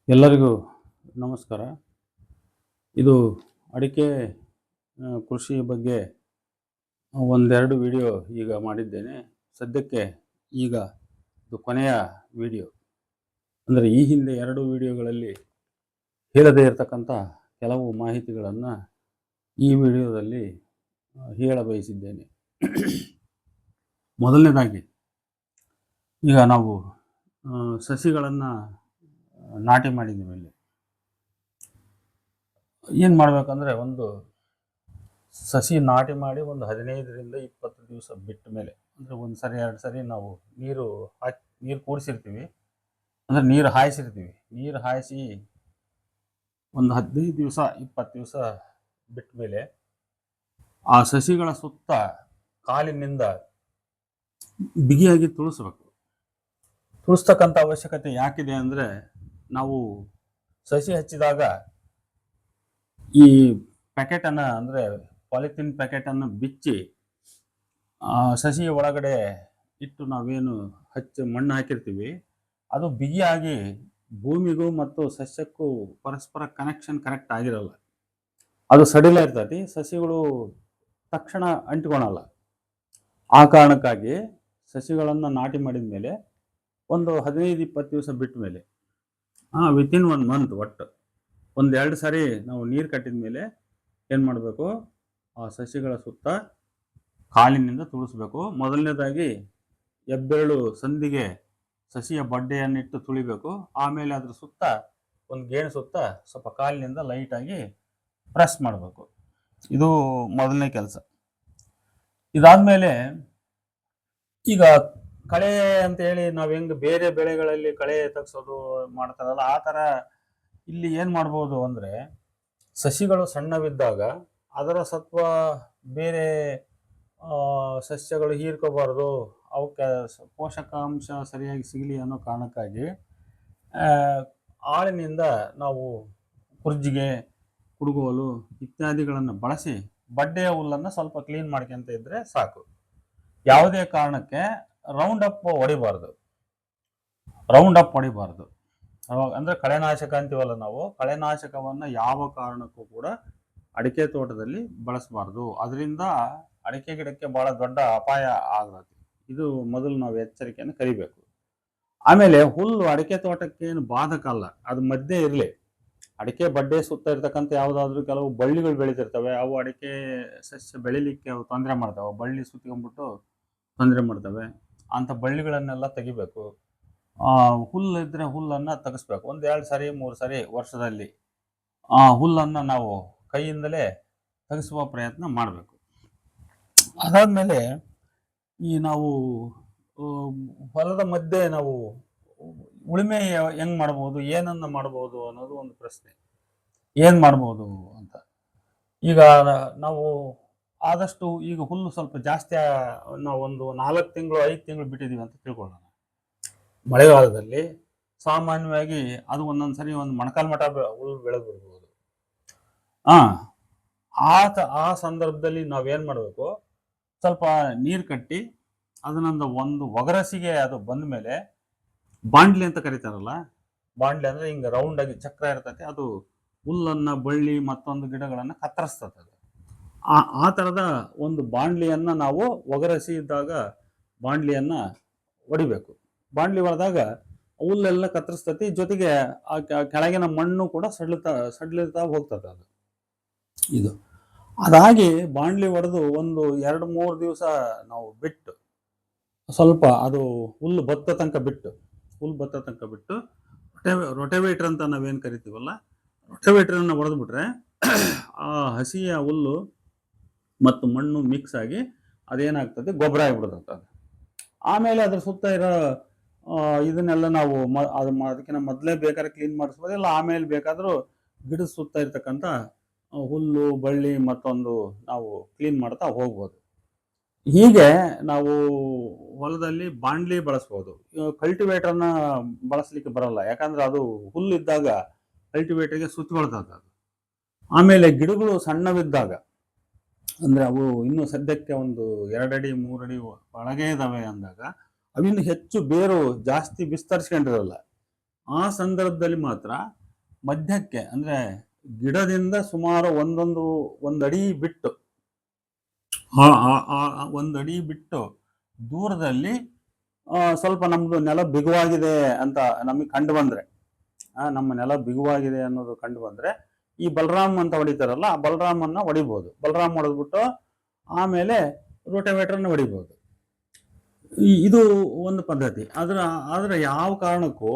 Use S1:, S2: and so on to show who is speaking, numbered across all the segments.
S1: ಎಲ್ಲರಿಗೂ ನಮಸ್ಕಾರ. ಇದು ಅಡಿಕೆ ಕೃಷಿ ಬಗ್ಗೆ ಒಂದೆರಡು ವಿಡಿಯೋ ಈಗ ಮಾಡಿದ್ದೇನೆ. ಸದ್ಯಕ್ಕೆ ಈಗ ಇದು ಕೊನೆಯ ವಿಡಿಯೋ. ಅಂದರೆ ಈ ಹಿಂದೆ 2 ವಿಡಿಯೋಗಳಲ್ಲಿ ಹೇಳದೇ ಇರತಕ್ಕಂಥ ಕೆಲವು ಮಾಹಿತಿಗಳನ್ನು ಈ ವಿಡಿಯೋದಲ್ಲಿ ಹೇಳ ಬಯಸಿದ್ದೇನೆ. ಮೊದಲನೇದಾಗಿ, ಈಗ ನಾವು ಸಸಿಗಳನ್ನು ನಾಟಿ ಮಾಡಿದ ಮೇಲೆ ಏನು ಮಾಡಬೇಕಂದ್ರೆ, ಒಂದು ಸಸಿ ನಾಟಿ ಮಾಡಿ ಒಂದು 15ರಿಂದ 20 ದಿವಸ ಬಿಟ್ಟ ಮೇಲೆ, ಅಂದರೆ ಒಂದು ಸರಿ 2 ಸರಿ ನಾವು ನೀರು ಕೂಡಿಸಿರ್ತೀವಿ, ಅಂದರೆ ನೀರು ಹಾಯಿಸಿರ್ತೀವಿ. ನೀರು ಹಾಯಿಸಿ ಒಂದು 15 ದಿವಸ 20 ದಿವಸ ಬಿಟ್ಟ ಮೇಲೆ ಆ ಸಸಿಗಳ ಸುತ್ತ ಕಾಲಿನಿಂದ ಬಿಗಿಯಾಗಿ ತುಳಿಸ್ಬೇಕು. ತುಳಿಸ್ತಕ್ಕಂಥ ಅವಶ್ಯಕತೆ ಯಾಕಿದೆ ಅಂದರೆ, ನಾವು ಸಸಿ ಹಚ್ಚಿದಾಗ ಈ ಪ್ಯಾಕೆಟನ್ನು, ಅಂದರೆ ಪಾಲಿಥಿನ್ ಪ್ಯಾಕೆಟನ್ನು ಬಿಚ್ಚಿ ಸಸಿಯ ಒಳಗಡೆ ಇಟ್ಟು ನಾವೇನು ಮಣ್ಣು ಹಾಕಿರ್ತೀವಿ, ಅದು ಬಿಗಿಯಾಗಿ ಭೂಮಿಗೂ ಮತ್ತು ಸಸ್ಯಕ್ಕೂ ಪರಸ್ಪರ ಕನೆಕ್ಷನ್ ಕರೆಕ್ಟ್ ಆಗಿರಲ್ಲ. ಅದು ಸಡಿಲ ಇರ್ತೈತಿ, ಸಸಿಗಳು ತಕ್ಷಣ ಅಂಟಿಕೊಳಲ್ಲ. ಆ ಕಾರಣಕ್ಕಾಗಿ ಸಸಿಗಳನ್ನು ನಾಟಿ ಮಾಡಿದ ಮೇಲೆ ಒಂದು 15-20 ದಿವಸ ಬಿಟ್ಟ ಮೇಲೆ, ವಿತಿನ್ 1 ಮಂತ್, ಒಟ್ಟು 1-2 ಸಾರಿ ನಾವು ನೀರು ಕಟ್ಟಿದ ಮೇಲೆ ಏನು ಮಾಡಬೇಕು, ಆ ಸಸಿಗಳ ಸುತ್ತ ಕಾಲಿನಿಂದ ತುಳಿಸ್ಬೇಕು. ಮೊದಲನೇದಾಗಿ ಹೆಬ್ಬೆರಳು ಸಂದಿಗೆ ಸಸಿಯ ಬಡ್ಡೆಯನ್ನಿಟ್ಟು ತುಳಿಬೇಕು. ಆಮೇಲೆ ಅದ್ರ ಸುತ್ತ ಒಂದು ಗೇಣು ಸುತ್ತ ಸ್ವಲ್ಪ ಕಾಲಿನಿಂದ ಲೈಟಾಗಿ ಪ್ರೆಸ್ ಮಾಡಬೇಕು. ಇದು ಮೊದಲನೇ ಕೆಲಸ. ಇದಾದಮೇಲೆ, ಈಗ ಕಳೆ ಅಂತ ಹೇಳಿ ನಾವು ಹೆಂಗೆ ಬೇರೆ ಬೆಳೆಗಳಲ್ಲಿ ಕಳೆ ತೆಗ್ಸೋದು ಮಾಡ್ತಾರಲ್ಲ, ಆ ಥರ ಇಲ್ಲಿ ಏನು ಮಾಡ್ಬೋದು ಅಂದರೆ, ಸಸಿಗಳು ಸಣ್ಣವಿದ್ದಾಗ ಅದರ ಸತ್ವ ಬೇರೆ ಸಸ್ಯಗಳು ಹೀರ್ಕೋಬಾರ್ದು, ಅವಕ್ಕೆ ಪೋಷಕಾಂಶ ಸರಿಯಾಗಿ ಸಿಗಲಿ ಅನ್ನೋ ಕಾರಣಕ್ಕಾಗಿ ಆಳಿನಿಂದ ನಾವು ಕುರ್ಜಿಗೆ, ಕುಡುಗೋಲು ಇತ್ಯಾದಿಗಳನ್ನು ಬಳಸಿ ಬಡ್ಡೆಯ ಹುಲ್ಲನ್ನು ಸ್ವಲ್ಪ ಕ್ಲೀನ್ ಮಾಡ್ಕೊಂತ ಇದ್ರೆ ಸಾಕು. ಯಾವುದೇ ಕಾರಣಕ್ಕೆ ರೌಂಡ್ ಅಪ್ ಹೊಡಿಬಾರ್ದು. ಅಂದರೆ ಕಳೆನಾಶಕ ಅಂತೀವಲ್ಲ ನಾವು, ಕಳೆನಾಶಕವನ್ನು ಯಾವ ಕಾರಣಕ್ಕೂ ಕೂಡ ಅಡಿಕೆ ತೋಟದಲ್ಲಿ ಬಳಸಬಾರ್ದು. ಅದರಿಂದ ಅಡಿಕೆ ಗಿಡಕ್ಕೆ ಬಹಳ ದೊಡ್ಡ ಅಪಾಯ ಆಗತ್ತೆ. ಇದು ಮೊದಲು ನಾವು ಎಚ್ಚರಿಕೆಯನ್ನು ಕರಿಬೇಕು. ಆಮೇಲೆ ಹುಲ್ಲು ಅಡಿಕೆ ತೋಟಕ್ಕೆ ಏನು ಬಾಧಕ ಅಲ್ಲ, ಅದು ಮಧ್ಯೆ ಇರಲಿ. ಅಡಿಕೆ ಬಡ್ಡೆ ಸುತ್ತ ಇರ್ತಕ್ಕಂಥ ಯಾವುದಾದ್ರೂ ಕೆಲವು ಬಳ್ಳಿಗಳು ಬೆಳೀತಿರ್ತವೆ, ಅವು ಅಡಿಕೆ ಸಸ್ಯ ಬೆಳಿಲಿಕ್ಕೆ ಅವು ತೊಂದರೆ ಮಾಡ್ತವೆ. ಬಳ್ಳಿ ಸುತ್ಕೊಂಡ್ಬಿಟ್ಟು ತೊಂದರೆ ಮಾಡ್ತವೆ. ಅಂಥ ಬಳ್ಳಿಗಳನ್ನೆಲ್ಲ ತೆಗಿಬೇಕು. ಹುಲ್ಲು ಇದ್ದರೆ ಹುಲ್ಲನ್ನು ತೆಗೆಸ್ಬೇಕು. 1-2 ಸಾರಿ 3 ಸಾರಿ ವರ್ಷದಲ್ಲಿ ಆ ಹುಲ್ಲನ್ನು ನಾವು ಕೈಯಿಂದಲೇ ತೆಗೆಸುವ ಪ್ರಯತ್ನ ಮಾಡಬೇಕು. ಅದಾದಮೇಲೆ, ಈ ನಾವು ಹೊಲದ ಮಧ್ಯೆ ನಾವು ಉಳುಮೆ ಹೆಂಗೆ ಮಾಡ್ಬೋದು, ಏನನ್ನು ಮಾಡ್ಬೋದು ಅನ್ನೋದು ಒಂದು ಪ್ರಶ್ನೆ. ಏನು ಮಾಡ್ಬೋದು ಅಂತ, ಈಗ ನಾವು ಆದಷ್ಟು ಈಗ ಹುಲ್ಲು ಸ್ವಲ್ಪ ಜಾಸ್ತಿ, ನಾವು ಒಂದು 4 ತಿಂಗಳು 5 ತಿಂಗಳು ಬಿಟ್ಟಿದ್ದೀವಿ ಅಂತ ತಿಳ್ಕೊಳ್ಳೋಣ. ಮಳೆಗಾಲದಲ್ಲಿ ಸಾಮಾನ್ಯವಾಗಿ ಅದು ಒಂದೊಂದ್ಸರಿ ಒಂದು ಮೊಣಕಾಲು ಮಠ ಹುಲ್ಲು ಬೆಳೆದು ಬಿಡ್ಬೋದು. ಆ ಸಂದರ್ಭದಲ್ಲಿ ನಾವೇನು ಮಾಡಬೇಕು, ಸ್ವಲ್ಪ ನೀರು ಕಟ್ಟಿ ಅದನ್ನೊಂದು ಒಂದು ಒಗರಸಿಗೆ ಅದು ಬಂದ ಮೇಲೆ, ಬಾಂಡ್ಲಿ ಅಂತ ಕರೀತಾರಲ್ಲ, ಬಾಂಡ್ಲಿ ಅಂದರೆ ಹಿಂಗೆ ರೌಂಡಾಗಿ ಚಕ್ರ ಇರ್ತೈತೆ, ಅದು ಹುಲ್ಲನ್ನು, ಬಳ್ಳಿ ಮತ್ತೊಂದು ಗಿಡಗಳನ್ನು ಕತ್ತರಿಸ್ತದೆ. ಆ ಥರದ ಒಂದು ಬಾಂಡ್ಲಿಯನ್ನು ನಾವು ಒಗರಸಿ ಇದ್ದಾಗ ಬಾಂಡ್ಲಿಯನ್ನು ಹೊಡಿಬೇಕು. ಬಾಂಡ್ಲಿ ಹೊಡೆದಾಗ ಹುಲ್ಲೆಲ್ಲ ಕತ್ತರಿಸ್ತತಿ, ಜೊತೆಗೆ ಆ ಕೆಳಗಿನ ಮಣ್ಣು ಕೂಡ ಸಡ್ಲಿತಾ ಹೋಗ್ತದೆ ಅದು. ಇದು ಅದಾಗಿ ಬಾಂಡ್ಲಿ ಹೊಡೆದು ಒಂದು 2-3 ದಿವಸ ನಾವು ಬಿಟ್ಟು, ಸ್ವಲ್ಪ ಅದು ಹುಲ್ಲು ಬತ್ತ ತನಕ ಬಿಟ್ಟು ರೊಟೆವೇಟರ್ ಅಂತ ನಾವೇನು ಕರಿತೀವಲ್ಲ, ರೊಟೆವೇಟರನ್ನು ಹೊಡೆದ್ಬಿಟ್ರೆ ಆ ಹಸಿಯ ಹುಲ್ಲು ಮತ್ತು ಮಣ್ಣು ಮಿಕ್ಸ್ ಆಗಿ ಅದೇನಾಗ್ತದೆ, ಗೊಬ್ಬರ ಆಗಿಬಿಡುತ್ತೆ. ಆಮೇಲೆ ಅದ್ರ ಸುತ್ತ ಇರೋ ಇದನ್ನೆಲ್ಲ ನಾವು ಅದಕ್ಕಿಂತ ಮೊದಲೇ ಬೇಕಾದ್ರೆ ಕ್ಲೀನ್ ಮಾಡಿಸ್ಬೋದು, ಇಲ್ಲ ಆಮೇಲೆ ಬೇಕಾದರೂ ಗಿಡದ ಸುತ್ತ ಇರ್ತಕ್ಕಂಥ ಹುಲ್ಲು, ಬಳ್ಳಿ ಮತ್ತೊಂದು ನಾವು ಕ್ಲೀನ್ ಮಾಡ್ತಾ ಹೋಗ್ಬೋದು. ಹೀಗೆ ನಾವು ಹೊಲದಲ್ಲಿ ಬಾಂಡ್ಲಿ ಬಳಸ್ಬೋದು. ಕಲ್ಟಿವೇಟರ್ನ ಬಳಸಲಿಕ್ಕೆ ಬರಲ್ಲ, ಯಾಕಂದ್ರೆ ಅದು ಹುಲ್ಲಿದ್ದಾಗ ಕಲ್ಟಿವೇಟರ್ಗೆ ಸುತ್ತಕೊಳ್ತದೆ ಅದು. ಆಮೇಲೆ ಗಿಡಗಳು ಸಣ್ಣವಿದ್ದಾಗ, ಅಂದರೆ ಅವು ಇನ್ನೂ ಸದ್ಯಕ್ಕೆ ಒಂದು 2 ಅಡಿ 3 ಅಡಿ ಒಳಗೆ ಇದ್ದಾವೆ ಅಂದಾಗ, ಅವಿನ್ನು ಹೆಚ್ಚು ಬೇರು ಜಾಸ್ತಿ ವಿಸ್ತರಿಸ್ಕೊಂಡಿರಲ್ಲ. ಆ ಸಂದರ್ಭದಲ್ಲಿ ಮಾತ್ರ ಮಧ್ಯಕ್ಕೆ ಅಂದ್ರೆ ಗಿಡದಿಂದ ಸುಮಾರು ಒಂದು ಅಡಿ ಬಿಟ್ಟು ಒಂದು ಅಡಿ ಬಿಟ್ಟು ದೂರದಲ್ಲಿ ಸ್ವಲ್ಪ ನಮ್ದು ನೆಲ ಬಿಗುವಾಗಿದೆ ಅಂತ ನಮಗೆ ಕಂಡು ಬಂದ್ರೆ ನಮ್ಮ ನೆಲ ಬಿಗುವಾಗಿದೆ ಅನ್ನೋದು ಕಂಡು ಬಂದ್ರೆ ಈ ಬಲರಾಮ್ ಅಂತ ಹೊಡಿತಾರಲ್ಲ ಆ ಬಲರಾಮ್ ಅನ್ನ ಹೊಡಿಬಹುದು. ಬಲರಾಮ್ ಹೊಡೆದ್ಬಿಟ್ಟು ಆಮೇಲೆ ರೋಟೋವೇಟರ್ನ ಹೊಡಿಬಹುದು. ಇದು ಒಂದು ಪದ್ಧತಿ. ಆದ್ರೆ ಯಾವ ಕಾರಣಕ್ಕೂ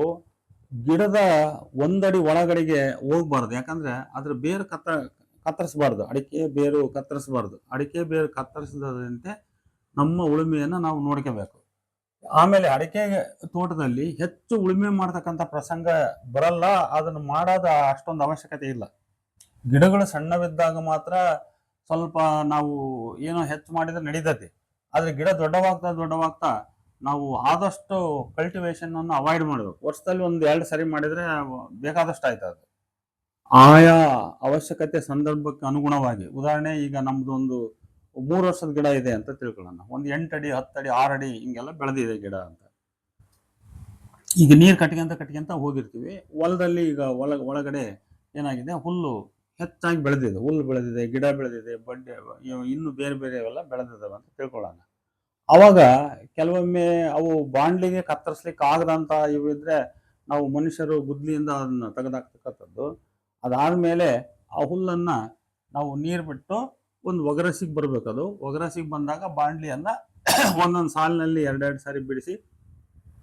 S1: ಗಿಡದ ಒಂದಡಿ ಒಳಗಡೆಗೆ ಹೋಗ್ಬಾರ್ದು. ಯಾಕಂದ್ರೆ ಅದ್ರ ಬೇರು ಕತ್ತರಿಸಬಾರ್ದು. ಅಡಿಕೆ ಬೇರು ಕತ್ತರಿಸಬಾರ್ದು. ಅಡಿಕೆ ಬೇರು ಕತ್ತರಿಸದಂತೆ ನಮ್ಮ ಉಳುಮೆಯನ್ನ ನಾವು ನೋಡ್ಕೋಬೇಕು. ಆಮೇಲೆ ಅಡಿಕೆ ತೋಟದಲ್ಲಿ ಹೆಚ್ಚು ಉಳುಮೆ ಮಾಡ್ತಕ್ಕಂಥ ಪ್ರಸಂಗ ಬರಲ್ಲ. ಅದನ್ನು ಮಾಡೋದ ಅಷ್ಟೊಂದು ಅವಶ್ಯಕತೆ ಇಲ್ಲ. ಗಿಡಗಳು ಸಣ್ಣವಿದ್ದಾಗ ಮಾತ್ರ ಸ್ವಲ್ಪ ನಾವು ಏನೋ ಹೆಚ್ಚು ಮಾಡಿದ್ರೆ ನಡೀತದೆ. ಆದ್ರೆ ಗಿಡ ದೊಡ್ಡವಾಗ್ತಾ ನಾವು ಆದಷ್ಟು ಕಲ್ಟಿವೇಶನ್ ಅನ್ನು ಅವಾಯ್ಡ್ ಮಾಡಬೇಕು. ವರ್ಷದಲ್ಲಿ 1-2 ಸರಿ ಮಾಡಿದ್ರೆ ಬೇಕಾದಷ್ಟು ಆಯ್ತದೆ. ಆಯಾ ಅವಶ್ಯಕತೆ ಸಂದರ್ಭಕ್ಕೆ ಅನುಗುಣವಾಗಿ, ಉದಾಹರಣೆ ಈಗ ನಮ್ದು ಒಂದು 3 ವರ್ಷದ ಗಿಡ ಇದೆ ಅಂತ ತಿಳ್ಕೊಳ್ಳೋಣ. ಒಂದು 8 ಅಡಿ 10 ಅಡಿ 6 ಅಡಿ ಹಿಂಗೆಲ್ಲ ಬೆಳೆದಿದೆ ಗಿಡ ಅಂತ. ಈಗ ನೀರು ಕಟ್ಕೊಂತ ಹೋಗಿರ್ತೀವಿ. ಹೊಲದಲ್ಲಿ ಈಗ ಒಳಗಡೆ ಏನಾಗಿದೆ, ಹುಲ್ಲು ಹೆಚ್ಚಾಗಿ ಬೆಳೆದಿದೆ. ಹುಲ್ಲು ಬೆಳೆದಿದೆ, ಗಿಡ ಬೆಳೆದಿದೆ, ಬಡ್ಡೆ ಇನ್ನು ಬೇರೆ ಎಲ್ಲ ಬೆಳೆದಿದ್ದಾವೆ ಅಂತ ತಿಳ್ಕೊಳ್ಳೋಣ. ಅವಾಗ ಕೆಲವೊಮ್ಮೆ ಅವು ಬಾಂಡ್ಲಿಗೆ ಕತ್ತರಿಸ್ಲಿಕ್ಕೆ ಆಗದಂತ ಇವು ಇದ್ರೆ ನಾವು ಮನುಷ್ಯರು ಗುದ್ಲಿಯಿಂದ ಅದನ್ನ ತೆಗೆದಾಕ್ತಕ್ಕಂಥದ್ದು. ಅದಾದ್ಮೇಲೆ ಆ ಹುಲ್ಲನ್ನ ನಾವು ನೀರು ಬಿಟ್ಟು ಒಂದು ಒಗರಸಿಗೆ ಬರ್ಬೇಕು. ಅದು ಒಗರಸಿಗೆ ಬಂದಾಗ ಬಾಂಡ್ಲಿಯನ್ನ ಒಂದೊಂದು ಸಾಲಿನಲ್ಲಿ 2-2 ಸಾರಿ ಬಿಡಿಸಿ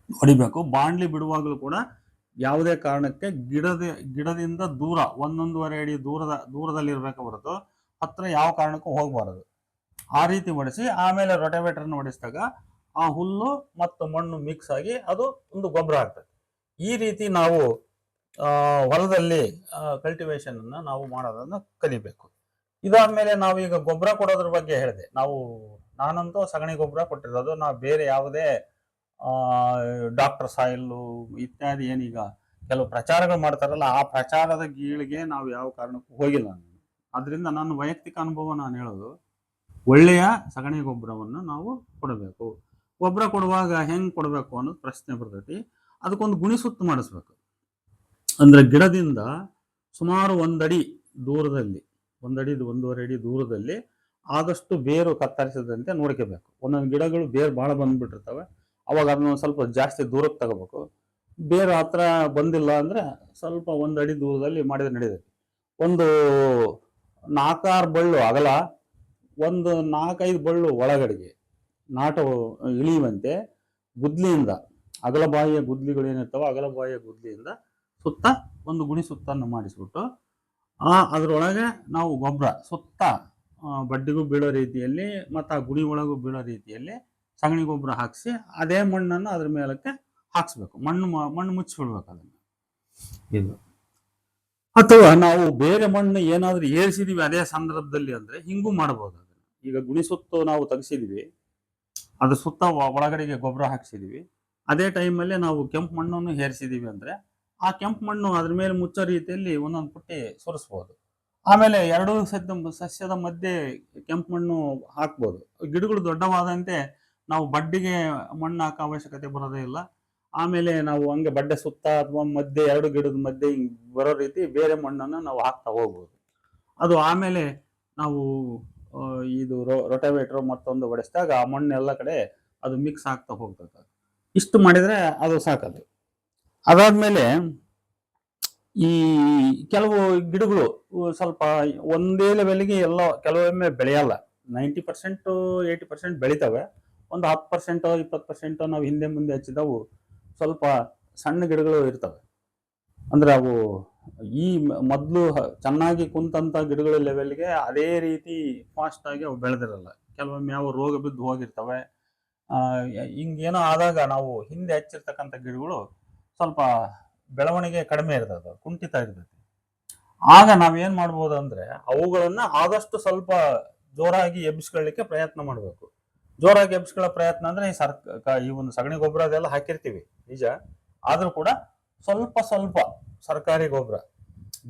S1: ಹೊಡಿಬೇಕು. ಬಾಂಡ್ಲಿ ಬಿಡುವಾಗಲೂ ಕೂಡ ಯಾವುದೇ ಕಾರಣಕ್ಕೆ ಗಿಡದಿಂದ ದೂರ 1-1.5 ಅಡಿ ದೂರದಲ್ಲಿ ಇರ್ಬೇಕು ಹೊರತು ಹತ್ರ ಯಾವ ಕಾರಣಕ್ಕೂ ಹೋಗಬಾರದು. ಆ ರೀತಿ ಹೊಡಿಸಿ ಆಮೇಲೆ ರೋಟೋವೇಟರ್ನ ಹೊಡಿಸಿದಾಗ ಆ ಹುಲ್ಲು ಮತ್ತು ಮಣ್ಣು ಮಿಕ್ಸ್ ಆಗಿ ಅದು ಒಂದು ಗೊಬ್ಬರ ಆಗ್ತದೆ. ಈ ರೀತಿ ನಾವು ಹೊಲದಲ್ಲಿ ಕಲ್ಟಿವೇಶನ್ ಅನ್ನ ನಾವು ಮಾಡೋದನ್ನ ಕಲಿಬೇಕು. ಇದಾದ್ಮೇಲೆ ನಾವು ಈಗ ಗೊಬ್ಬರ ಕೊಡೋದ್ರ ಬಗ್ಗೆ ಹೇಳಿದೆ. ನಾನಂತೂ ಸಗಣಿ ಗೊಬ್ಬರ ಕೊಟ್ಟಿರೋದು. ನಾವು ಬೇರೆ ಯಾವುದೇ ಡಾಕ್ಟರ್ ಸಾಯಿಲ್ಲು ಇತ್ಯಾದಿ ಏನೀಗ ಕೆಲವು ಪ್ರಚಾರಗಳು ಮಾಡ್ತಾರಲ್ಲ, ಆ ಪ್ರಚಾರದ ಗೀಳಿಗೆ ನಾವು ಯಾವ ಕಾರಣಕ್ಕೂ ಹೋಗಿಲ್ಲ. ಅದರಿಂದ ನನ್ನ ವೈಯಕ್ತಿಕ ಅನುಭವ ನಾನು ಹೇಳೋದು, ಒಳ್ಳೆಯ ಸಗಣಿ ಗೊಬ್ಬರವನ್ನು ನಾವು ಕೊಡಬೇಕು. ಗೊಬ್ಬರ ಕೊಡುವಾಗ ಹೆಂಗ್ ಕೊಡಬೇಕು ಅನ್ನೋದು ಪ್ರಶ್ನೆ ಬರ್ತೈತಿ. ಅದಕ್ಕೊಂದು ಗುಣಿಸುತ್ತು ಮಾಡಿಸ್ಬೇಕು. ಅಂದ್ರೆ ಗಿಡದಿಂದ ಸುಮಾರು 1 ಅಡಿ ದೂರದಲ್ಲಿ, 1 ಅಡಿ 1.5 ಅಡಿ ದೂರದಲ್ಲಿ ಆದಷ್ಟು ಬೇರು ಕತ್ತರಿಸದಂತೆ ನೋಡ್ಕೋಬೇಕು. ಒಂದೊಂದು ಗಿಡಗಳು ಬೇರು ಭಾಳ ಬಂದ್ಬಿಟ್ಟಿರ್ತವೆ. ಅವಾಗ ಅದನ್ನ ಸ್ವಲ್ಪ ಜಾಸ್ತಿ ದೂರಕ್ಕೆ ತಗೋಬೇಕು. ಬೇರು ಹತ್ರ ಬಂದಿಲ್ಲ ಅಂದ್ರೆ ಸ್ವಲ್ಪ 1 ಅಡಿ ದೂರದಲ್ಲಿ ಮಾಡಿದ್ರೆ ನಡೆಯುತ್ತೆ. ಒಂದು 4-6 ಬಳ್ಳು ಅಗಲ, ಒಂದು 4-5 ಬಳ್ಳು ಒಳಗಡೆಗೆ ನಾಟು ಇಳಿಯುವಂತೆ ಗುದ್ಲಿಯಿಂದ, ಅಗಲ ಬಾಯಿಯ ಗುದ್ಲಿಗಳು ಏನಿರ್ತಾವ ಅಗಲ ಬಾಯಿಯ ಗುದ್ಲಿಯಿಂದ ಸುತ್ತ ಒಂದು ಗುಣಿ ಸುತ್ತನ್ನು ಮಾಡಿಸ್ಬಿಟ್ಟು ಅದರೊಳಗೆ ನಾವು ಗೊಬ್ಬರ ಸುತ್ತ ಬಡ್ಡಿಗೂ ಬೀಳೋ ರೀತಿಯಲ್ಲಿ ಮತ್ತು ಆ ಗುಣಿ ಒಳಗೂ ಬೀಳೋ ರೀತಿಯಲ್ಲಿ ಸಗಣಿ ಗೊಬ್ಬರ ಹಾಕಿಸಿ ಅದೇ ಮಣ್ಣನ್ನು ಅದ್ರ ಮೇಲಕ್ಕೆ ಹಾಕ್ಸ್ಬೇಕು. ಮಣ್ಣು ಮುಚ್ಚಿಬಿಡ್ಬೇಕು ಅದನ್ನು. ಇದು ಅಥವಾ ನಾವು ಬೇರೆ ಮಣ್ಣು ಏನಾದ್ರೂ ಏರಿಸಿದೀವಿ ಅದೇ ಸಂದರ್ಭದಲ್ಲಿ ಅಂದ್ರೆ ಹಿಂಗೂ ಮಾಡಬಹುದು. ಅದನ್ನ ಈಗ ಗುಣಿ ಸುತ್ತು ನಾವು ತೆಗಿಸಿದ್ವಿ, ಅದ್ರ ಸುತ್ತ ಒಳಗಡೆಗೆ ಗೊಬ್ಬರ ಹಾಕ್ಸಿದೀವಿ, ಅದೇ ಟೈಮಲ್ಲಿ ನಾವು ಕೆಂಪು ಮಣ್ಣನ್ನು ಹೇರಿಸಿದೀವಿ ಅಂದ್ರೆ ಆ ಕೆಂಪು ಮಣ್ಣು ಅದ್ರ ಮೇಲೆ ಮುಚ್ಚೋ ರೀತಿಯಲ್ಲಿ ಒಂದೊಂದು ಪುಟ್ಟಿ ಸುರಿಸ್ಬೋದು. ಆಮೇಲೆ 2 ಸಸ್ಯದ ಮಧ್ಯೆ ಕೆಂಪು ಮಣ್ಣು ಹಾಕ್ಬೋದು. ಗಿಡಗಳು ದೊಡ್ಡವಾದಂತೆ ನಾವು ಬಡ್ಡಿಗೆ ಮಣ್ಣು ಹಾಕೋ ಅವಶ್ಯಕತೆ ಬರೋದೇ ಇಲ್ಲ. ಆಮೇಲೆ ನಾವು ಹಂಗೆ ಬಡ್ಡೆ ಸುತ್ತ ಅಥವಾ ಮಧ್ಯೆ 2 ಗಿಡದ ಮಧ್ಯೆ ಬರೋ ರೀತಿ ಬೇರೆ ಮಣ್ಣನ್ನು ನಾವು ಹಾಕ್ತಾ ಹೋಗ್ಬೋದು. ಅದು ಆಮೇಲೆ ನಾವು ಇದು ರೋಟೋವೇಟರ್ ಮತ್ತೊಂದು ಹೊಡೆಸಿದಾಗ ಆ ಮಣ್ಣು ಎಲ್ಲ ಕಡೆ ಅದು ಮಿಕ್ಸ್ ಆಗ್ತಾ ಹೋಗ್ತದೆ. ಇಷ್ಟು ಮಾಡಿದ್ರೆ ಅದು ಸಾಕದು. ಅದಾದ್ಮೇಲೆ ಈ ಕೆಲವು ಗಿಡಗಳು ಸ್ವಲ್ಪ ಒಂದೇ ಲೆವೆಲ್ಗೆ ಎಲ್ಲ ಕೆಲವೊಮ್ಮೆ ಬೆಳೆಯಲ್ಲ. 90% 80% ಬೆಳಿತವೆ. ಒಂದು 10% 20% ನಾವು ಹಿಂದೆ ಮುಂದೆ ಹಚ್ಚಿದವು ಸ್ವಲ್ಪ ಸಣ್ಣ ಗಿಡಗಳು ಇರ್ತವೆ. ಅಂದ್ರೆ ಅವು ಈ ಮೊದಲು ಚೆನ್ನಾಗಿ ಕುಂತಂತ ಗಿಡಗಳ ಲೆವೆಲ್ಗೆ ಅದೇ ರೀತಿ ಫಾಸ್ಟ್ ಆಗಿ ಅವು ಬೆಳೆದಿರಲ್ಲ. ಕೆಲವೊಮ್ಮೆ ಯಾವ ರೋಗ ಬಿದ್ದು ಹೋಗಿರ್ತವೆ. ಹಿಂಗೇನೋ ಆದಾಗ ನಾವು ಹಿಂದೆ ಹಚ್ಚಿರ್ತಕ್ಕಂಥ ಗಿಡಗಳು ಸ್ವಲ್ಪ ಬೆಳವಣಿಗೆ ಕಡಿಮೆ ಇರ್ತದೆ, ಕುಂಠಿತ ಇರ್ತೈತಿ. ಆಗ ನಾವೇನ್ ಮಾಡ್ಬೋದು ಅಂದ್ರೆ ಅವುಗಳನ್ನ ಆದಷ್ಟು ಸ್ವಲ್ಪ ಜೋರಾಗಿ ಎಬ್ಬಿಸ್ಕೊಳ್ಳಿಕ್ಕೆ ಪ್ರಯತ್ನ ಮಾಡಬೇಕು. ಜೋರಾಗಿ ಎಬ್ಬಿಸ್ಕೊಳ್ಳೋ ಪ್ರಯತ್ನ ಅಂದ್ರೆ ಈ ಒಂದು ಸಗಣಿ ಗೊಬ್ಬರ ಅದೆಲ್ಲ ಹಾಕಿರ್ತೀವಿ ನಿಜ, ಆದ್ರೂ ಕೂಡ ಸ್ವಲ್ಪ ಸರ್ಕಾರಿ ಗೊಬ್ಬರ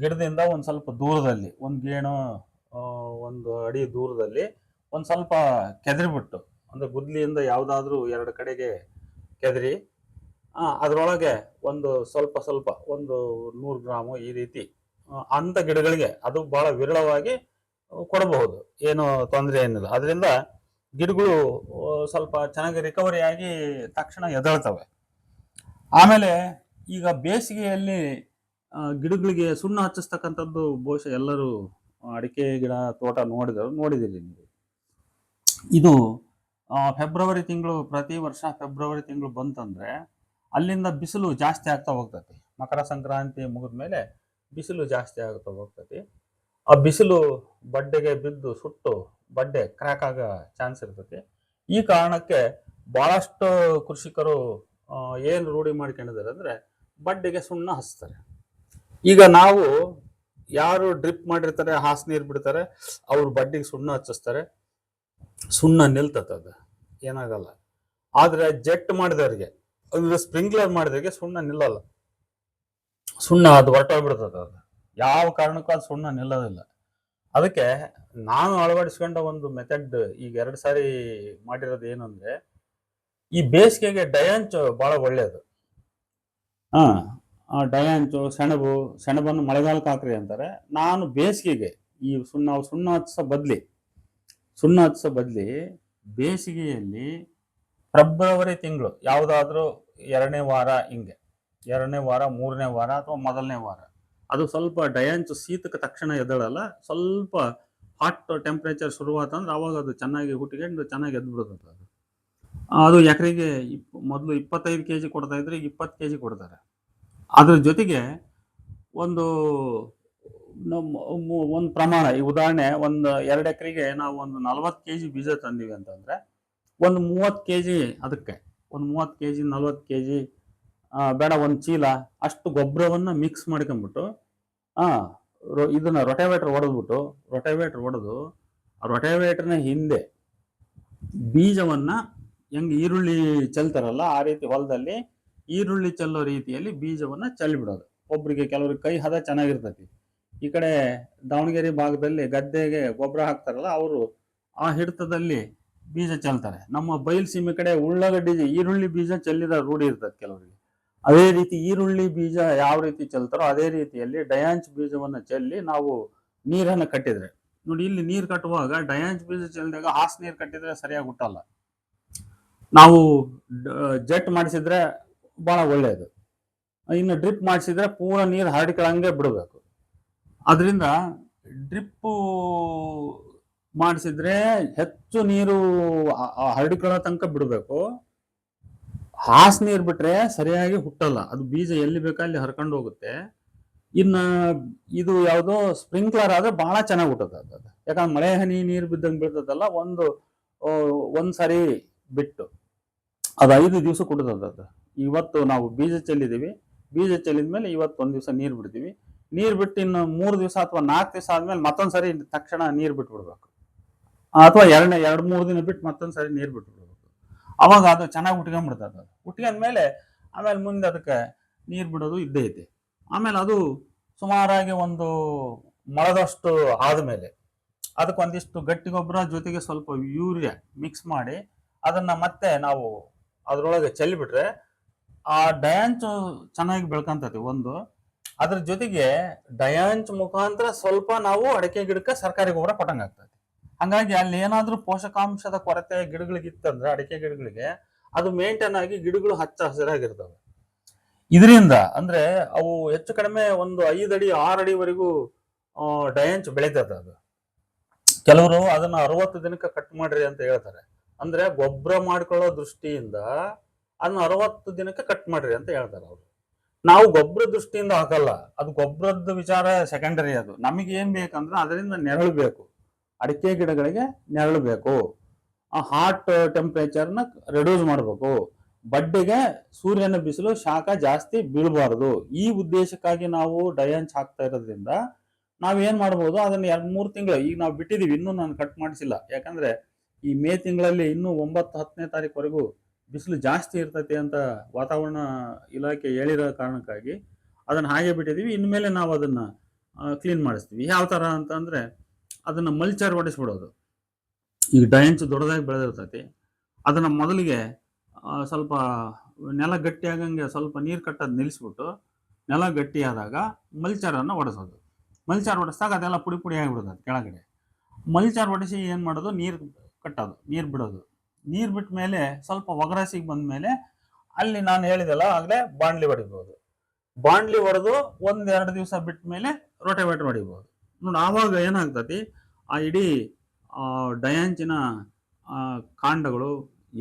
S1: ಗಿಡದಿಂದ ಒಂದ್ ಸ್ವಲ್ಪ ದೂರದಲ್ಲಿ, ಒಂದ್ ಗೇಣು 1 ಅಡಿ ದೂರದಲ್ಲಿ ಒಂದ್ ಸ್ವಲ್ಪ ಕೆದರಿಬಿಟ್ಟು, ಅಂದ್ರೆ ಗುದ್ಲಿಯಿಂದ ಯಾವ್ದಾದ್ರೂ 2 ಕಡೆಗೆ ಕೆದರಿ ಅದರೊಳಗೆ ಒಂದು ಸ್ವಲ್ಪ ಸ್ವಲ್ಪ ಒಂದು 100 ಗ್ರಾಮು ಈ ರೀತಿ ಅಂಥ ಗಿಡಗಳಿಗೆ ಅದು ಬಹಳ ವಿರಳವಾಗಿ ಕೊಡಬಹುದು. ಏನು ತೊಂದರೆ ಏನಿಲ್ಲ. ಅದರಿಂದ ಗಿಡಗಳು ಸ್ವಲ್ಪ ಚೆನ್ನಾಗಿ ರಿಕವರಿ ಆಗಿ ತಕ್ಷಣ ಎದ್ದೇಳ್ತವೆ. ಆಮೇಲೆ ಈಗ ಬೇಸಿಗೆಯಲ್ಲಿ ಗಿಡಗಳಿಗೆ ಸುಣ್ಣ ಹಚ್ಚಿಸ್ತಕ್ಕಂಥದ್ದು ಬಹುಶಃ ಎಲ್ಲರೂ ಅಡಿಕೆ ಗಿಡ ತೋಟ ನೋಡಿದಿರಿ ನೀವು. ಇದು ಫೆಬ್ರವರಿ ತಿಂಗಳು, ಪ್ರತಿ ವರ್ಷ ಫೆಬ್ರವರಿ ತಿಂಗಳು ಬಂತಂದ್ರೆ ಅಲ್ಲಿಂದ ಬಿಸಿಲು ಜಾಸ್ತಿ ಆಗ್ತಾ ಹೋಗ್ತತಿ. ಮಕರ ಸಂಕ್ರಾಂತಿ ಮುಗಿದ ಮೇಲೆ ಬಿಸಿಲು ಜಾಸ್ತಿ ಆಗ್ತಾ ಹೋಗ್ತತಿ. ಆ ಬಿಸಿಲು ಬಡ್ಡೆಗೆ ಬಿದ್ದು ಸುಟ್ಟು ಬಡ್ಡೆ ಕ್ರ್ಯಾಕ್ ಆಗೋ ಚಾನ್ಸ್ ಇರ್ತತಿ. ಈ ಕಾರಣಕ್ಕೆ ಬಹಳಷ್ಟು ಕೃಷಿಕರು ಏನು ರೂಢಿ ಮಾಡ್ಕೊಂಡಿದ್ದಾರೆ ಅಂದ್ರೆ ಬಡ್ಡೆಗೆ ಸುಣ್ಣ ಹಚ್ತಾರೆ. ಈಗ ನಾವು ಯಾರು ಡ್ರಿಪ್ ಮಾಡಿರ್ತಾರೆ, ಹಾಸ್ ನೀರು ಬಿಡ್ತಾರೆ, ಅವ್ರು ಬಡ್ಡಿಗೆ ಸುಣ್ಣ ಹಚ್ಚಿಸ್ತಾರೆ. ಸುಣ್ಣ ನಿಲ್ತದ, ಅದು ಏನಾಗಲ್ಲ. ಆದ್ರೆ ಜೆಟ್ ಮಾಡಿದವ್ರಿಗೆ ಅಂದ್ರೆ ಸ್ಪ್ರಿಂಕ್ಲರ್ ಮಾಡಿದವ್ರಿಗೆ ಸುಣ್ಣ ನಿಲ್ಲಲ್ಲ. ಸುಣ್ಣ ಅದು ಹೊರಟೋಗ್ಬಿಡ್ತದ. ಅದು ಯಾವ ಕಾರಣಕ್ಕೂ ಅದು ಸುಣ್ಣ ನಿಲ್ಲೋದಿಲ್ಲ. ಅದಕ್ಕೆ ನಾನು ಅಳವಡಿಸ್ಕೊಂಡ ಒಂದು ಮೆಥಡ್ ಈಗ 2 ಸಾರಿ ಮಾಡಿರೋದು ಏನು ಅಂದ್ರೆ, ಈ ಬೇಸಿಗೆಗೆ ಡಯಾಂಚು ಬಹಳ ಒಳ್ಳೆಯದು. ಡಯಾಂಚು, ಸೆಣಬನ್ನು ಮಳೆಗಾಲಕ್ಕೆ ಹಾಕ್ರಿ ಅಂತಾರೆ. ನಾನು ಬೇಸಿಗೆಗೆ ಈ ಸುಣ್ಣ ಹಚ್ಚೋ ಬದ್ಲಿ ಬೇಸಿಗೆಯಲ್ಲಿ ಫೆಬ್ರವರಿ ತಿಂಗಳು ಯಾವುದಾದ್ರೂ 2ನೇ ವಾರ, ಹಿಂಗೆ 2ನೇ ವಾರ, 3ನೇ ವಾರ ಅಥವಾ ಮೊದಲನೇ ವಾರ, ಅದು ಸ್ವಲ್ಪ ಡಯಾಂಚು ಶೀತಕ್ಕೆ ತಕ್ಷಣ ಎದ್ದೇಳಲ್ಲ. ಸ್ವಲ್ಪ ಹಾಟ್ ಟೆಂಪ್ರೇಚರ್ ಶುರುವಾತಂದ್ರೆ ಅವಾಗ ಅದು ಚೆನ್ನಾಗಿ ಹುಟ್ಟಿಕೊಂಡು ಚೆನ್ನಾಗಿ ಎದ್ದು ಬಿಡುತ್ತೆ. ಅದು ಎಕರೆಗೆ ಮೊದಲು 25 kg ಕೊಡ್ತಾ ಇದ್ರೆ ಈಗ 20 kg ಕೊಡ್ತಾರೆ. ಅದ್ರ ಜೊತೆಗೆ ಒಂದು ಪ್ರಮಾಣ, ಈ ಉದಾಹರಣೆ ಒಂದು 2 ಎಕರೆಗೆ ನಾವು ಒಂದು 40 kg ಬೀಜ ತಂದೀವಿ ಅಂತಂದ್ರೆ ಒಂದು 30 kg, ಅದಕ್ಕೆ ಒಂದು 30 kg 40 kg ಬೇಡ, ಒಂದು ಚೀಲ ಅಷ್ಟು ಗೊಬ್ಬರವನ್ನ ಮಿಕ್ಸ್ ಮಾಡ್ಕೊಂಡ್ಬಿಟ್ಟು ಇದನ್ನ ರೊಟೇವೇಟರ್ ಹೊಡೆದು ಆ ರೊಟೇವೇಟರ್ನ ಹಿಂದೆ ಬೀಜವನ್ನ ಹೆಂಗ್ ಈರುಳ್ಳಿ ಚೆಲ್ತಾರಲ್ಲ ಆ ರೀತಿ ಹೊಲದಲ್ಲಿ ಈರುಳ್ಳಿ ಚೆಲ್ಲೋ ರೀತಿಯಲ್ಲಿ ಬೀಜವನ್ನ ಚೆಲ್ಲಿಬಿಡೋದು. ಒಬ್ರಿಗೆ ಕೆಲವ್ರಿಗೆ ಕೈ ಹದ ಚೆನ್ನಾಗಿರ್ತತಿ. ಈ ಕಡೆ ದಾವಣಗೆರೆ ಭಾಗದಲ್ಲಿ ಗದ್ದೆಗೆ ಗೊಬ್ಬರ ಹಾಕ್ತಾರಲ್ಲ, ಅವರು ಆ ಹಿಡಿತದಲ್ಲಿ ಬೀಜ ಚೆಲ್ತಾರೆ. ನಮ್ಮ ಬಯಲುಸೀಮೆ ಕಡೆ ಈರುಳ್ಳಿ ಬೀಜ ಚೆಲ್ಲಿದ ರೂಢಿ ಇರ್ತದೆ ಕೆಲವರಿಗೆ. ಅದೇ ರೀತಿ ಈರುಳ್ಳಿ ಬೀಜ ಯಾವ ರೀತಿ ಚೆಲ್ತಾರೋ ಅದೇ ರೀತಿಯಲ್ಲಿ ಡಯಾಂಚ್ ಬೀಜವನ್ನ ಚೆಲ್ಲಿ ನಾವು ನೀರನ್ನು ಕಟ್ಟಿದ್ರೆ, ನೋಡಿ ಇಲ್ಲಿ ನೀರು ಕಟ್ಟುವಾಗ ಡಯಾಂಚ್ ಬೀಜ ಚೆಲ್ಲಿದಾಗ ಹಾಸ್ ನೀರು ಕಟ್ಟಿದ್ರೆ ಸರಿಯಾಗಿ ಹುಟ್ಟಲ್ಲ. ನಾವು ಜೆಟ್ ಮಾಡಿಸಿದ್ರೆ ಬಹಳ ಒಳ್ಳೆಯದು. ಇನ್ನು ಡ್ರಿಪ್ ಮಾಡಿಸಿದ್ರೆ ಪೂರ ನೀರು ಹರಡಿಕೊಳ್ಳಂಗೆ ಬಿಡಬೇಕು. ಅದರಿಂದ ಡ್ರಿಪ್ಪು ಮಾಡಿಸಿದ್ರೆ ಹೆಚ್ಚು ನೀರು ಹರಡಿಕೊಳ್ಳೋ ತನಕ ಬಿಡಬೇಕು. ಹಾಸ್ ನೀರು ಬಿಟ್ರೆ ಸರಿಯಾಗಿ ಹುಟ್ಟಲ್ಲ, ಅದು ಬೀಜ ಎಲ್ಲಿ ಬೇಕೋ ಅಲ್ಲಿ ಹರ್ಕೊಂಡು ಹೋಗುತ್ತೆ. ಇನ್ನು ಇದು ಯಾವುದೋ ಸ್ಪ್ರಿಂಕ್ಲರ್ ಆದ್ರೆ ಬಹಳ ಚೆನ್ನಾಗಿ ಹುಟ್ಟುತ್ತೆ. ಯಾಕಂದ್ರೆ ಮಳೆ ಹನಿ ನೀರು ಬಿದ್ದಂಗೆ ಬೀಳ್ತದಲ್ಲ, ಒಂದ್ ಸಾರಿ ಬಿಟ್ಟು ಅದು 5 ದಿವಸ ಕೊಡುತ್ತದೆ. ಇವತ್ತು ನಾವು ಬೀಜ ಚೆಲ್ಲಿದೀವಿ, ಬೀಜ ಚೆಲ್ಲಿದ್ಮೇಲೆ ಇವತ್ತು 1 ದಿವಸ ನೀರು ಬಿಡ್ತೀವಿ. ನೀರು ಬಿಟ್ಟು ಇನ್ನು 3 ದಿವಸ ಅಥವಾ 4 ದಿವಸ ಆದ್ಮೇಲೆ ಮತ್ತೊಂದ್ಸರಿ ತಕ್ಷಣ ನೀರು ಬಿಟ್ಬಿಡ್ಬೇಕು. ಅಥವಾ 2-3 ದಿನ ಬಿಟ್ಟು ಮತ್ತೊಂದ್ಸರಿ ನೀರು ಬಿಟ್ಬಿಡ್ಬೇಕು. ಅವಾಗ ಅದು ಚೆನ್ನಾಗಿ ಉಟ್ಕೊಂಡ್ಬಿಡ್ತದೆ. ಉಟ್ಕೊಂಡ್ಮೇಲೆ ಆಮೇಲೆ ಮುಂದೆ ಅದಕ್ಕೆ ನೀರು ಬಿಡೋದು ಇದ್ದೇ ಐತೆ. ಆಮೇಲೆ ಅದು ಸುಮಾರಾಗಿ ಒಂದು ಮೊಳದಷ್ಟು ಆದ್ಮೇಲೆ ಅದಕ್ಕೆ ಒಂದಿಷ್ಟು ಗಟ್ಟಿ ಗೊಬ್ಬರ ಜೊತೆಗೆ ಸ್ವಲ್ಪ ಯೂರಿಯಾ ಮಿಕ್ಸ್ ಮಾಡಿ ಅದನ್ನ ಮತ್ತೆ ನಾವು ಅದ್ರೊಳಗೆ ಚೆಲ್ಲಿಬಿಟ್ರೆ ಆ ಡಯಾಂಚ್ ಚೆನ್ನಾಗಿ ಬೆಳ್ಕೊಂತತಿ. ಅದ್ರ ಜೊತೆಗೆ ಡಯಾಂಚ್ ಮುಖಾಂತರ ಸ್ವಲ್ಪ ನಾವು ಅಡಿಕೆ ಗಿಡಕ್ಕೆ ಸರ್ಕಾರಿ ಗೊಬ್ಬರ ಕೊಟ್ಟಂಗೆ ಆಗ್ತದೆ. ಹಂಗಾಗಿ ಅಲ್ಲಿ ಏನಾದ್ರೂ ಪೋಷಕಾಂಶದ ಕೊರತೆ ಗಿಡಗಳಿಗಿತ್ತಂದ್ರೆ ಅಡಿಕೆ ಗಿಡಗಳಿಗೆ ಅದು ಮೇಂಟೈನ್ ಆಗಿ ಗಿಡಗಳು ಹಚ್ಚ ಹಸಿರಾಗಿರ್ತವೆ. ಇದರಿಂದ ಅಂದ್ರೆ ಅವು ಹೆಚ್ಚು ಕಡಿಮೆ ಒಂದು 5 ಅಡಿ 6 ಅಡಿವರೆಗೂ ಡಯಾಂಚ್ ಬೆಳೀತದೆ. ಅದು ಕೆಲವರು ಅದನ್ನ 60 ದಿನಕ್ಕೆ ಕಟ್ ಮಾಡ್ರಿ ಅಂತ ಹೇಳ್ತಾರೆ. ಅಂದ್ರೆ ಗೊಬ್ಬರ ಮಾಡ್ಕೊಳ್ಳೋ ದೃಷ್ಟಿಯಿಂದ ಅದನ್ನ 60 ದಿನಕ್ಕೆ ಕಟ್ ಮಾಡ್ರಿ ಅಂತ ಹೇಳ್ತಾರೆ ಅವರು. ನಾವು ಗೊಬ್ಬರ ದೃಷ್ಟಿಯಿಂದ ಹಾಕಲ್ಲ, ಅದು ಗೊಬ್ಬರದ ವಿಚಾರ ಸೆಕೆಂಡರಿ. ಅದು ನಮಗೆ ಏನ್ ಬೇಕಂದ್ರೆ ಅದರಿಂದ ನೆರಳು ಬೇಕು, ಅಡಿಕೆ ಗಿಡಗಳಿಗೆ ನೆರಳು ಬೇಕು. ಆ ಹಾಟ್ ಟೆಂಪರೇಚರ್ನ ರೆಡ್ಯೂಸ್ ಮಾಡಬೇಕು. ಬಡ್ಡೆಗೆ ಸೂರ್ಯನ ಬಿಸಿಲು ಶಾಖ ಜಾಸ್ತಿ ಬೀಳಬಾರದು. ಈ ಉದ್ದೇಶಕ್ಕಾಗಿ ನಾವು ಡಯಾಂಚ್ ಹಾಕ್ತಾ ಇರೋದ್ರಿಂದ ನಾವೇನ್ ಮಾಡ್ಬೋದು, ಅದನ್ನ 2-3 ತಿಂಗಳು ಈಗ ನಾವು ಬಿಟ್ಟಿದೀವಿ, ಇನ್ನೂ ನಾನು ಕಟ್ ಮಾಡಿಸಿಲ್ಲ. ಯಾಕಂದ್ರೆ ಈ ಮೇ ತಿಂಗಳಲ್ಲಿ ಇನ್ನೂ 9-10ನೇ ತಾರೀಕುವರೆಗೂ ಬಿಸಿಲು ಜಾಸ್ತಿ ಇರ್ತೈತಿ ಅಂತ ವಾತಾವರಣ ಇಲಾಖೆ ಹೇಳಿರೋ ಕಾರಣಕ್ಕಾಗಿ ಅದನ್ನ ಹಾಗೆ ಬಿಟ್ಟಿದೀವಿ. ಇನ್ಮೇಲೆ ನಾವು ಅದನ್ನ ಕ್ಲೀನ್ ಮಾಡಿಸ್ತೀವಿ. ಯಾವ ತರ ಅಂತಂದ್ರೆ ಅದನ್ನ ಮಲ್ಚರ್ ಹೊಡಿಸ್ಬಿಡೋದು. ಈಗ ಡಯಾಂಚ್ ದೊಡ್ಡದಾಗಿ ಬೆಳೆದಿರ್ತೈತಿ, ಅದನ್ನ ಮೊದಲಿಗೆ ಸ್ವಲ್ಪ ನೆಲ ಗಟ್ಟಿ ಆಗಂಗೆ ಸ್ವಲ್ಪ ನೀರು ಕಟ್ಟೋದು ನಿಲ್ಲಿಸ್ಬಿಟ್ಟು ನೆಲ ಗಟ್ಟಿ ಆದಾಗ ಮಲ್ಚಾರನ್ನು ಒಡಿಸೋದು. ಮಲ್ಚಾರ್ ಹೊಡೆಸಿದಾಗ ಅದೆಲ್ಲ ಪುಡಿ ಪುಡಿ ಆಗಿಬಿಡೋದು ಅದು ಕೆಳಗಡೆ. ಮಲ್ಚಾರ್ ಹೊಡೆಸಿ ಏನು ಮಾಡೋದು, ನೀರು ಕಟ್ಟೋದು, ನೀರು ಬಿಡೋದು. ನೀರು ಬಿಟ್ಟ ಮೇಲೆ ಸ್ವಲ್ಪ ಒಗರಾಸಿಗೆ ಬಂದ ಮೇಲೆ ಅಲ್ಲಿ ನಾನು ಹೇಳಿದೆಲ್ಲ ಆಗಲೇ ಬಾಣ್ಲಿ ಹೊಡಿಬೋದು. ಬಾಣ್ಲಿ ಹೊಡೆದು 1-2 ದಿವಸ ಬಿಟ್ಟ ಮೇಲೆ ರೋಟೋವೇಟರ್ ಹೊಡಿಬೋದು. ನೋಡಿ ಆವಾಗ ಏನಾಗ್ತತಿ, ಆ ಇಡೀ ಡಯಾಂಚಿನ ಕಾಂಡಗಳು,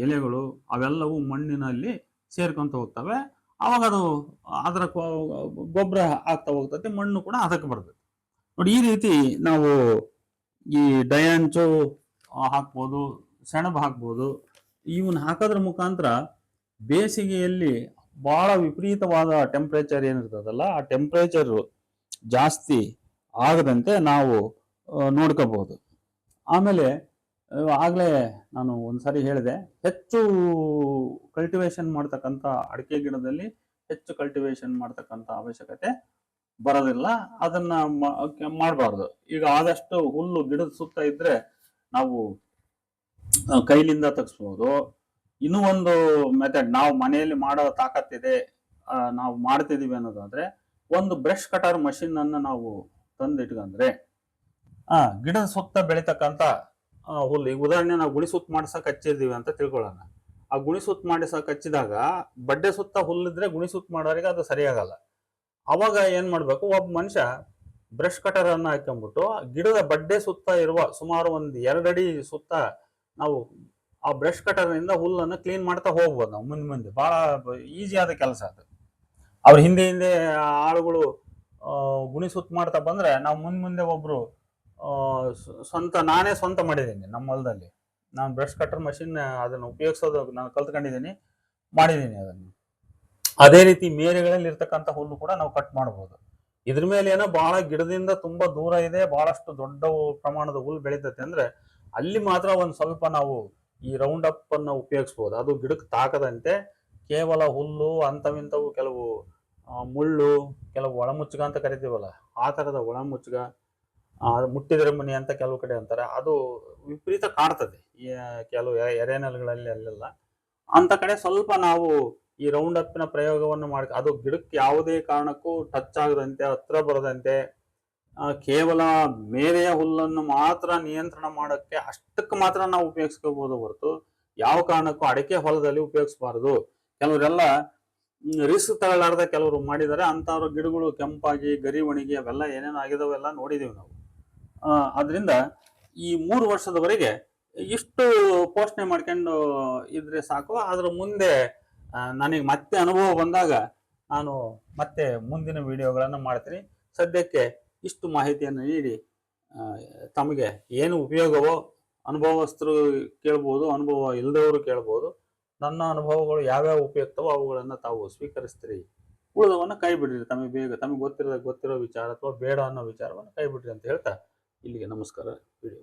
S1: ಎಲೆಗಳು ಅವೆಲ್ಲವೂ ಮಣ್ಣಿನಲ್ಲಿ ಸೇರ್ಕೊಂತ ಹೋಗ್ತವೆ. ಆವಾಗ ಅದು ಅದರ ಗೊಬ್ಬರ ಆಗ್ತಾ ಹೋಗ್ತತಿ, ಮಣ್ಣು ಕೂಡ ಅದಕ್ಕೆ ಬರ್ತದೆ. ನೋಡಿ ಈ ರೀತಿ ನಾವು ಈ ಡಯಾಂಚು ಹಾಕ್ಬೋದು, ಸೆಣಬು ಹಾಕ್ಬೋದು. ಇವನ್ನ ಹಾಕೋದ್ರ ಮುಖಾಂತರ ಬೇಸಿಗೆಯಲ್ಲಿ ಬಹಳ ವಿಪರೀತವಾದ ಟೆಂಪ್ರೇಚರ್ ಏನಿರ್ತದಲ್ಲ, ಆ ಟೆಂಪ್ರೇಚರ್ ಜಾಸ್ತಿ ಆಗದಂತೆ ನಾವು ನೋಡ್ಕೋಬಹುದು. ಆಮೇಲೆ ಆಗಲೇ ನಾನು ಒಂದ್ಸರಿ ಹೇಳಿದೆ, ಹೆಚ್ಚು ಕಲ್ಟಿವೇಶನ್ ಮಾಡ್ತಕ್ಕಂಥ ಅಡಿಕೆ ಗಿಡದಲ್ಲಿ ಹೆಚ್ಚು ಕಲ್ಟಿವೇಶನ್ ಮಾಡ್ತಕ್ಕಂಥ ಅವಶ್ಯಕತೆ ಬರೋದಿಲ್ಲ. ಅದನ್ನ ಮಾಡಬಾರ್ದು. ಈಗ ಆದಷ್ಟು ಹುಲ್ಲು ಗಿಡದ ಸುತ್ತ ಇದ್ರೆ ನಾವು ಕೈಲಿಂದ ತೆಗಿಸ್ಬೋದು. ಇನ್ನೂ ಒಂದು ಮೆಥಡ್, ನಾವು ಮನೆಯಲ್ಲಿ ಮಾಡೋ ತಾಕತ್ತಿದೆ, ನಾವು ಮಾಡ್ತಿದೀವಿ ಅನ್ನೋದಾದ್ರೆ ಒಂದು ಬ್ರಷ್ ಕಟರ್ ಮಷಿನ್ ಅನ್ನ ನಾವು ತಂದಿಟ್ಕೊಂಡ್ರೆ ಗಿಡದ ಸುತ್ತ ಬೆಳಿತಕ್ಕಂಥ ಹುಲ್ಲು, ಈಗ ಉದಾಹರಣೆ ನಾವು ಗುಣಿ ಸುತ್ತ ಮಾಡ್ಸಕ್ ಹಚ್ಚಿದೀವಿ ಅಂತ ತಿಳ್ಕೊಳ್ಳೋಣ. ಆ ಗುಣಿ ಸುತ್ತ ಮಾಡಿಸಕ್ ಹಚ್ಚಿದಾಗ ಬಡ್ಡೆ ಸುತ್ತ ಹುಲ್ಲಿದ್ರೆ ಗುಣಿ ಸುತ್ತ ಮಾಡೋರಿಗೆ ಅದು ಸರಿಯಾಗಲ್ಲ. ಅವಾಗ ಏನ್ ಮಾಡ್ಬೇಕು, ಒಬ್ಬ ಮನುಷ್ಯ ಬ್ರಷ್ ಕಟರ್ ಅನ್ನ ಹಾಕೊಂಡ್ಬಿಟ್ಟು ಗಿಡದ ಬಡ್ಡೆ ಸುತ್ತ ಇರುವ ಸುಮಾರು 1-2 ಅಡಿ ಸುತ್ತ ನಾವು ಆ ಬ್ರಷ್ ಕಟರ್ ನಿಂದ ಹುಲ್ಲನ್ನು ಕ್ಲೀನ್ ಮಾಡ್ತಾ ಹೋಗ್ಬೋದು. ನಾವು ಮುಂದೆ ಬಹಳ ಈಸಿ ಆದ ಕೆಲಸ ಅದು. ಅವ್ರ ಹಿಂದೆ ಆಳುಗಳು ಗುಣಿ ಸುತ್ತ ಮಾಡ್ತಾ ಬಂದ್ರೆ ನಾವು ಮುಂದೆ ಒಬ್ರು ನಾನೇ ಸ್ವಂತ ಮಾಡಿದ್ದೀನಿ ನಮ್ಮ ಹೊಲದಲ್ಲಿ. ನಾನು ಬ್ರಷ್ ಕಟರ್ ಮಷಿನ್ ಅದನ್ನು ಉಪಯೋಗಿಸೋದು ನಾನು ಕಲ್ತ್ಕೊಂಡಿದ್ದೀನಿ, ಮಾಡಿದ್ದೀನಿ ಅದನ್ನು. ಅದೇ ರೀತಿ ಮೇರೆಗಳಲ್ಲಿ ಇರ್ತಕ್ಕಂಥ ಹುಲ್ಲು ಕೂಡ ನಾವು ಕಟ್ ಮಾಡಬಹುದು. ಇದ್ರ ಮೇಲೆ ಏನೋ ಬಹಳ ಗಿಡದಿಂದ ತುಂಬಾ ದೂರ ಇದೆ, ಬಹಳಷ್ಟು ದೊಡ್ಡ ಪ್ರಮಾಣದ ಹುಲ್ಲು ಬೆಳೀತೈತೆ ಅಂದ್ರೆ ಅಲ್ಲಿ ಮಾತ್ರ ಒಂದ್ ಸ್ವಲ್ಪ ನಾವು ಈ ರೌಂಡ್ ಅಪ್ ಅನ್ನ ಉಪಯೋಗಿಸಬಹುದು. ಅದು ಗಿಡಕ್ಕೆ ತಾಕದಂತೆ ಕೇವಲ ಹುಲ್ಲು, ಅಂತವಿಂತವು ಕೆಲವು ಮುಳ್ಳು, ಕೆಲವು ಒಳಮುಚ್ಚಗ ಅಂತ ಕರಿತೀವಲ್ಲ, ಆ ತರದ ಒಳಮುಚ್ಚಗ, ಮುಟ್ಟಿದ್ರೆ ಮನಿ ಅಂತ ಕೆಲವು ಕಡೆ ಅಂತಾರೆ, ಅದು ವಿಪರೀತ ಕಾಡ್ತದೆ ಕೆಲವು ಎರೆನೆಲಗಳಲ್ಲಿ. ಅಲ್ಲೆಲ್ಲ ಅಂತ ಕಡೆ ಸ್ವಲ್ಪ ನಾವು ಈ ರೌಂಡ್ ಅಪ್ನ ಪ್ರಯೋಗವನ್ನು ಮಾಡಿ, ಅದು ಗಿಡಕ್ಕೆ ಯಾವುದೇ ಕಾರಣಕ್ಕೂ ಟಚ್ ಆಗದಂತೆ, ಹತ್ರ ಬರದಂತೆ, ಕೇವಲ ಮೇರೆಯ ಹುಲ್ಲನ್ನು ಮಾತ್ರ ನಿಯಂತ್ರಣ ಮಾಡಕ್ಕೆ ಅಷ್ಟಕ್ಕೆ ಮಾತ್ರ ನಾವು ಉಪಯೋಗಿಸ್ಕೋಬಹುದು ಹೊರತು ಯಾವ ಕಾರಣಕ್ಕೂ ಅಡಿಕೆ ಹೊಲದಲ್ಲಿ ಉಪಯೋಗಿಸಬಾರದು. ಕೆಲವರೆಲ್ಲ ರಿಸ್ಕ್ ತಗೊಳ್ಳಾರ್ದ ಕೆಲವರು ಮಾಡಿದ್ದಾರೆ. ಅಂತವ್ರ ಗಿಡಗಳು ಕೆಂಪಾಗಿ, ಗರಿ ಒಣಗಿ ಅವೆಲ್ಲ ಏನೇನು ಆಗಿದಾವೆಲ್ಲ ನೋಡಿದೀವಿ ನಾವು. ಅದರಿಂದ ಈ 3 ವರ್ಷದವರೆಗೆ ಇಷ್ಟು ಪೋಷಣೆ ಮಾಡ್ಕೊಂಡು ಇದ್ರೆ ಸಾಕು. ಅದ್ರ ಮುಂದೆ ನನಗೆ ಮತ್ತೆ ಅನುಭವ ಬಂದಾಗ ನಾನು ಮತ್ತೆ ಮುಂದಿನ ವಿಡಿಯೋಗಳನ್ನು ಮಾಡ್ತೀನಿ. ಸದ್ಯಕ್ಕೆ ಇಷ್ಟು ಮಾಹಿತಿಯನ್ನು ನೀಡಿ ತಮಗೆ ಏನು ಉಪಯೋಗವೋ, ಅನುಭವಸ್ಥರು ಕೇಳ್ಬೋದು, ಅನುಭವ ಇಲ್ಲದವರು ಕೇಳ್ಬೋದು. ನನ್ನ ಅನುಭವಗಳು ಯಾವ್ಯಾವ ಉಪಯುಕ್ತವೋ ಅವುಗಳನ್ನು ತಾವು ಸ್ವೀಕರಿಸ್ತೀರಿ, ಉಳಿದವನ್ನ ಕೈ ಬಿಡ್ರಿ. ತಮಗೆ ಗೊತ್ತಿರೋ ವಿಚಾರ ಅಥವಾ ಬೇಡ ಅನ್ನೋ ವಿಚಾರವನ್ನು ಕೈ ಬಿಡ್ರಿ ಅಂತ ಹೇಳ್ತಾ ಇಲ್ಲಿಗೆ ನಮಸ್ಕಾರ. ವಿಡಿಯೋ